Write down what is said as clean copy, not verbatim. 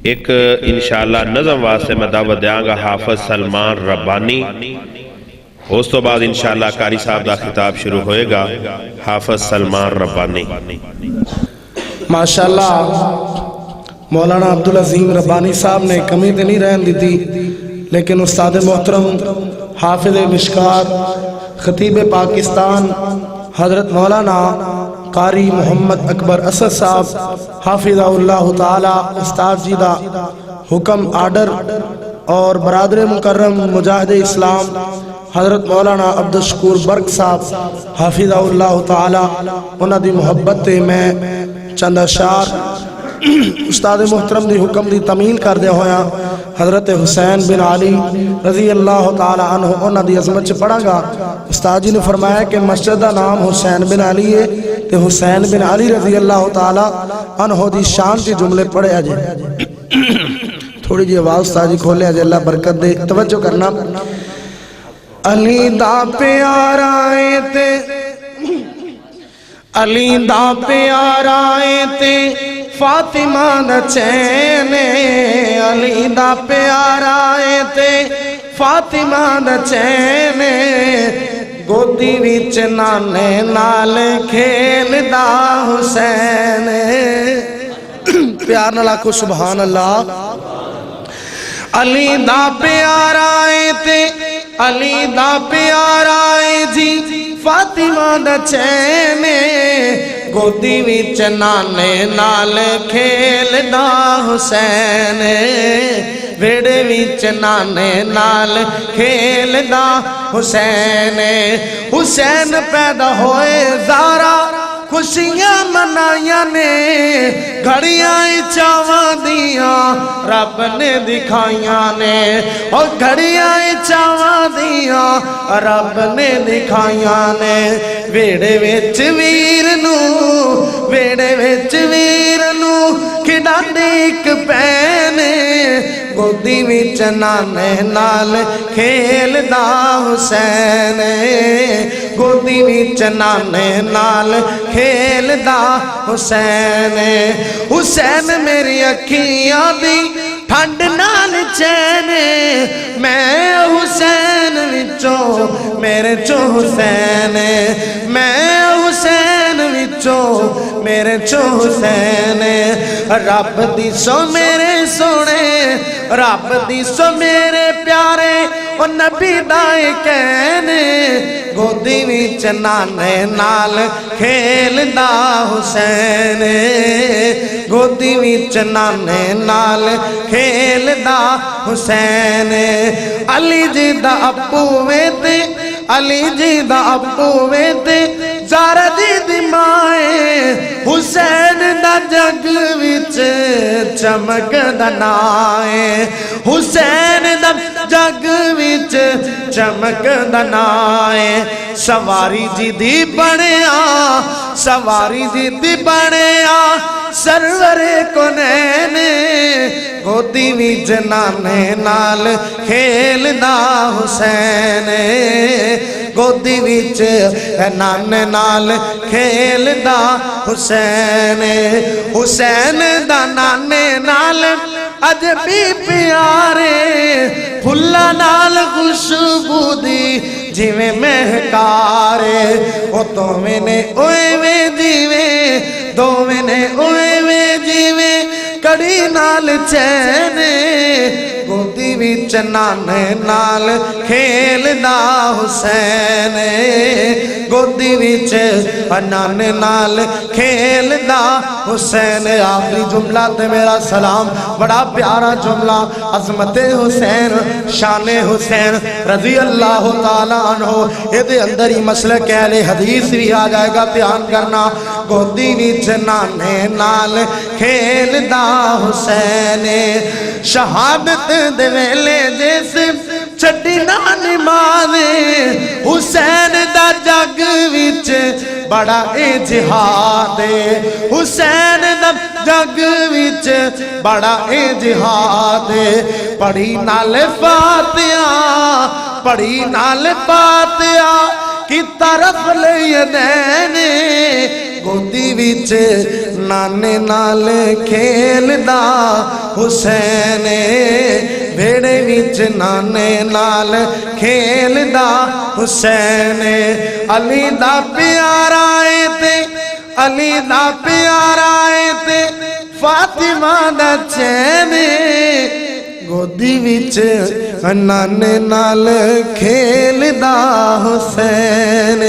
एक इंशाअल्लाह नज़म वास्ते मैं दावत देंगा हाफिज सलमान रब्बानी। उस तो बाद इंशाअल्लाह कारी साहब का खिताब शुरू होएगा। हाफिज सलमान रब्बानी। माशाअल्लाह मौलाना अब्दुल अजीम रब्बानी साहब ने कमी तो नहीं रहन दी, लेकिन उस्ताद मोहतरम हाफिज मिशकात खतीब पाकिस्तान हजरत मौलाना कारी मोहम्मद अकबर असद साहब हाफिज़हुल्लाह ताला उस्ताद जी दा हुक्म आर्डर और बरादर मुकर्रम मुजाहिद इस्लाम हजरत मौलाना अब्दुल शकूर बर्क साहब हाफिज़हुल्लाह ताला उन्हां दी मुहब्बत ते मैं चंद अशार उस्ताद मोहतरम दी हुक्म दी तमील करदे होया हजरत हुसैन बिन अली रजी अल्लाह ताला अन्हु उन्हां दी अजमत च पढ़ांगा। उस्ताद जी ने फरमाया कि मस्जिद का नाम हुसैन बिन अली है, तो हुसैन बिन अली रजी अल्लाह ताला अन्हु दी शान के जुमले पढ़े अजे। थोड़ी जी आवाज उस्ताद जी खोले अजे, अल्लाह बरकत दे। तवज्जो करना। अली दा प्यारा है ते अली दा प्यारा है ते फातिमा दा चैन, अली दा प्यारा है ते फातिमा दा चैन, गोदी विच नाने नाल खेलदा हुसैन। प्यार नाल आखो सुभान अल्लाह। अली दा प्यारा है ते अली दा प्यारा है जी फातिमा दा चैन, गोदी विच नाने नाल खेलदा हुसैन, वेड़े विच नाने नाल खेलदा हुसैन। हुसैन पैदा होए ज़ारा खुशियां मनाइया ने, घड़ियां चावां दिया रब ने दिखाइया ने, और घड़ियां चावां दिया रब ने दिखाइया ने। वेड़े विच वीर नू वेड़े विच वीर नू खिडांदी इक भैन, गोदी विच नाने नाल खेलदा हुसैन, गोदी विच नाने नाल खेलदा हुसैन। हुसैन मेरी अखियां दी ठंड नाल चैन, मैं हुसैन विचों मेरे चो हुसैन, मैं हुसैन विचों मेरे चो हुसैन। रब दी सो मेरे सोने रब दी सो मेरे प्यारे ओ नबी दाए कहने, गोदी विच नाने नाल खेलदा हुसैन, गोदी विच नाने नाल खेलदा हुसैन। अली जी दा अप्पू वे ते अली जी दा अप्पू वे ते ज़ारा दी दी माए, हुसैन दा जग विच चमकदा नाए, हुसैन दा जग विच चमकदा नाए। सवारी जी दी बणिया सवारी जी दी बणिया सरवरे कोनैन, गोदी विच नाने नाल खेलदा हुसैन, गोदी विच नाने नाल खेलदा हुसैन। हुसैन दा नाने नाल अज भी प्यारे, फुल्ला नाल खुशबू दी जिवें महकारे, ओ दोवें ने ओए वे जिवें दोवें ने ओए वे जिवें कड़ी नाल चैन, गोदी विच नाने नाल खेलदा हुसैन, गोदी विच नाने नाल खेलदा हुसैन। आखिरी जुमला ते मेरा सलाम, बड़ा प्यारा जुमला, अज़मते हुसैन शाने हुसैन रजी अल्लाह ताला अन्हु। इहदे अंदर ही मसले कहले हदीस भी आ जाएगा, ध्यान करना। गोदी विच नाने नाल खेलदा हुसैन, शहादत दे वेले जिस छड्डी ना नमाज़, हुसैन दा जग विच बड़ा जिहाद, हुसैन दा जग विच बड़ा जिहाद। पढ़ी नाल फातिहा पढ़ी नाल फातिहा की तरफ ले दैन, गोदी विच नाने नाल खेलदा हुसैन बेड़े विच नाने नाल खेलदा हुसैन अली दा प्यारा है ते अली दा प्यारा है ते फातिमा दा चैन गोदी विच नाने नाल खेलदा हुसैन।